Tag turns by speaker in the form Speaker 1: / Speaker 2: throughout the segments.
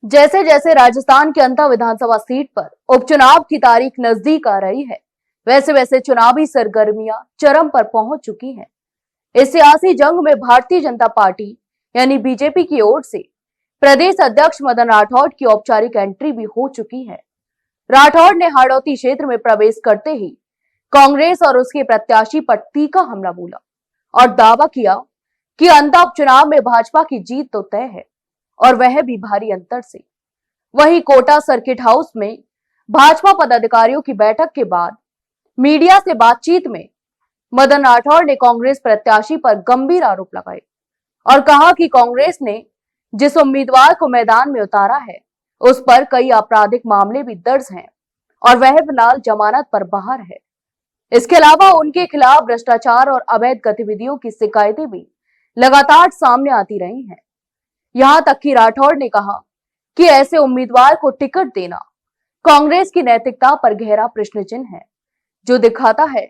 Speaker 1: जैसे जैसे राजस्थान के अंता विधानसभा सीट पर उपचुनाव की तारीख नजदीक आ रही है, वैसे वैसे चुनावी सरगर्मियां चरम पर पहुंच चुकी हैं। इस सियासी जंग में भारतीय जनता पार्टी यानी बीजेपी की ओर से प्रदेश अध्यक्ष मदन राठौड़ की औपचारिक एंट्री भी हो चुकी है। राठौड़ ने हाड़ौती क्षेत्र में प्रवेश करते ही कांग्रेस और उसके प्रत्याशी पर तीखा हमला बोला और दावा किया कि अंता उपचुनाव में भाजपा की जीत तो तय है और वह भी भारी अंतर से। वहीं कोटा सर्किट हाउस में भाजपा पदाधिकारियों की बैठक के बाद मीडिया से बातचीत में मदन राठौड़ ने कांग्रेस प्रत्याशी पर गंभीर आरोप लगाए और कहा कि कांग्रेस ने जिस उम्मीदवार को मैदान में उतारा है उस पर कई आपराधिक मामले भी दर्ज हैं और वह फिलहाल जमानत पर बाहर है। इसके अलावा उनके खिलाफ भ्रष्टाचार और अवैध गतिविधियों की शिकायतें भी लगातार सामने आती रही हैं। यहां तक कि राठौड़ ने कहा कि ऐसे उम्मीदवार को टिकट देना कांग्रेस की नैतिकता पर गहरा प्रश्न चिन्ह है, जो दिखाता है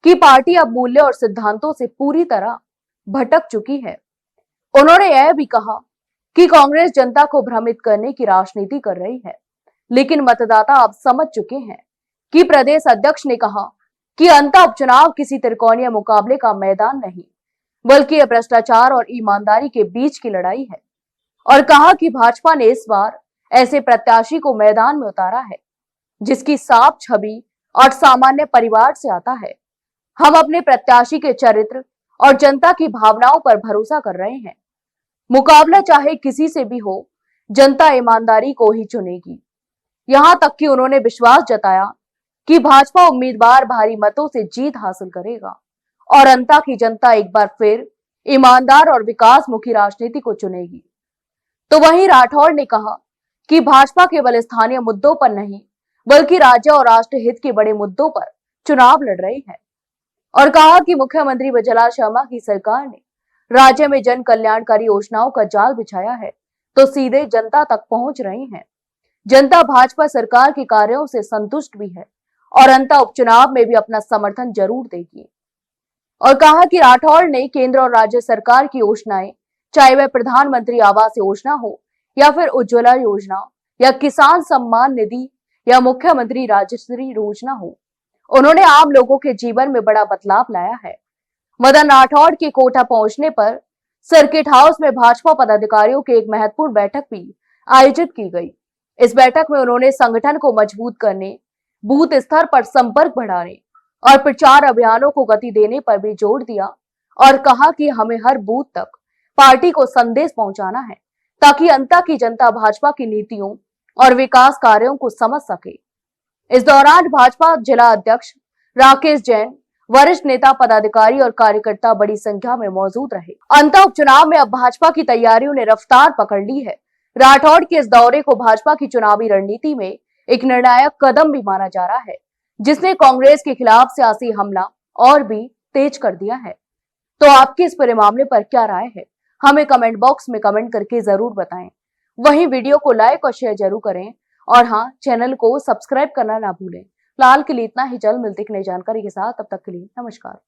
Speaker 1: कि पार्टी अब मूल्य और सिद्धांतों से पूरी तरह भटक चुकी है। उन्होंने यह भी कहा कि कांग्रेस जनता को भ्रमित करने की राजनीति कर रही है, लेकिन मतदाता अब समझ चुके हैं कि प्रदेश अध्यक्ष ने कहा कि अंता उपचुनाव किसी त्रिकोणीय मुकाबले का मैदान नहीं, बल्कि यह भ्रष्टाचार और ईमानदारी के बीच की लड़ाई है और कहा कि भाजपा ने इस बार ऐसे प्रत्याशी को मैदान में उतारा है जिसकी साफ छवि और सामान्य परिवार से आता है। हम अपने प्रत्याशी के चरित्र और जनता की भावनाओं पर भरोसा कर रहे हैं। मुकाबला चाहे किसी से भी हो, जनता ईमानदारी को ही चुनेगी। यहां तक कि उन्होंने विश्वास जताया कि भाजपा उम्मीदवार भारी मतों से जीत हासिल करेगा और अंता की जनता एक बार फिर ईमानदार और विकासमुखी राजनीति को चुनेगी। तो वहीं राठौड़ ने कहा कि भाजपा केवल स्थानीय मुद्दों पर नहीं, बल्कि राज्य और राष्ट्र हित के बड़े मुद्दों पर चुनाव लड़ रही है और कहा कि मुख्यमंत्री वजुभाई शर्मा की सरकार ने राज्य में जन कल्याणकारी योजनाओं का जाल बिछाया है तो सीधे जनता तक पहुंच रही है। जनता भाजपा सरकार के कार्यों से संतुष्ट भी है और अंता उपचुनाव में भी अपना समर्थन जरूर देगी और कहा कि राठौड़ ने केंद्र और राज्य सरकार की योजनाएं, चाहे वह प्रधानमंत्री आवास योजना हो या फिर उज्ज्वला योजना या किसान सम्मान निधि या मुख्यमंत्री राजश्री योजना हो, उन्होंने आम लोगों के जीवन में बड़ा बदलाव लाया है। मदन राठौड़ के कोटा पहुंचने पर सर्किट हाउस में भाजपा पदाधिकारियों की एक महत्वपूर्ण बैठक भी आयोजित की गई। इस बैठक में उन्होंने संगठन को मजबूत करने, बूथ स्तर पर संपर्क बढ़ाने और प्रचार अभियानों को गति देने पर भी जोर दिया और कहा कि हमें हर बूथ तक पार्टी को संदेश पहुंचाना है ताकि अंता की जनता भाजपा की नीतियों और विकास कार्यों को समझ सके। इस दौरान भाजपा जिला अध्यक्ष राकेश जैन, वरिष्ठ नेता, पदाधिकारी और कार्यकर्ता बड़ी संख्या में मौजूद रहे। अंता उपचुनाव में अब भाजपा की तैयारियों ने रफ्तार पकड़ ली है। राठौड़ के इस दौरे को भाजपा की चुनावी रणनीति में एक निर्णायक कदम भी माना जा रहा है, जिसने कांग्रेस के खिलाफ सियासी हमला और भी तेज कर दिया है। तो आपकी इस पूरे मामले पर क्या राय है, हमें कमेंट बॉक्स में कमेंट करके जरूर बताएं। वहीं वीडियो को लाइक और शेयर जरूर करें और हाँ, चैनल को सब्सक्राइब करना ना भूलें। फिलहाल के लिए इतना ही, जल्द मिलते हैं नई जानकारी के साथ। तब तक के लिए नमस्कार।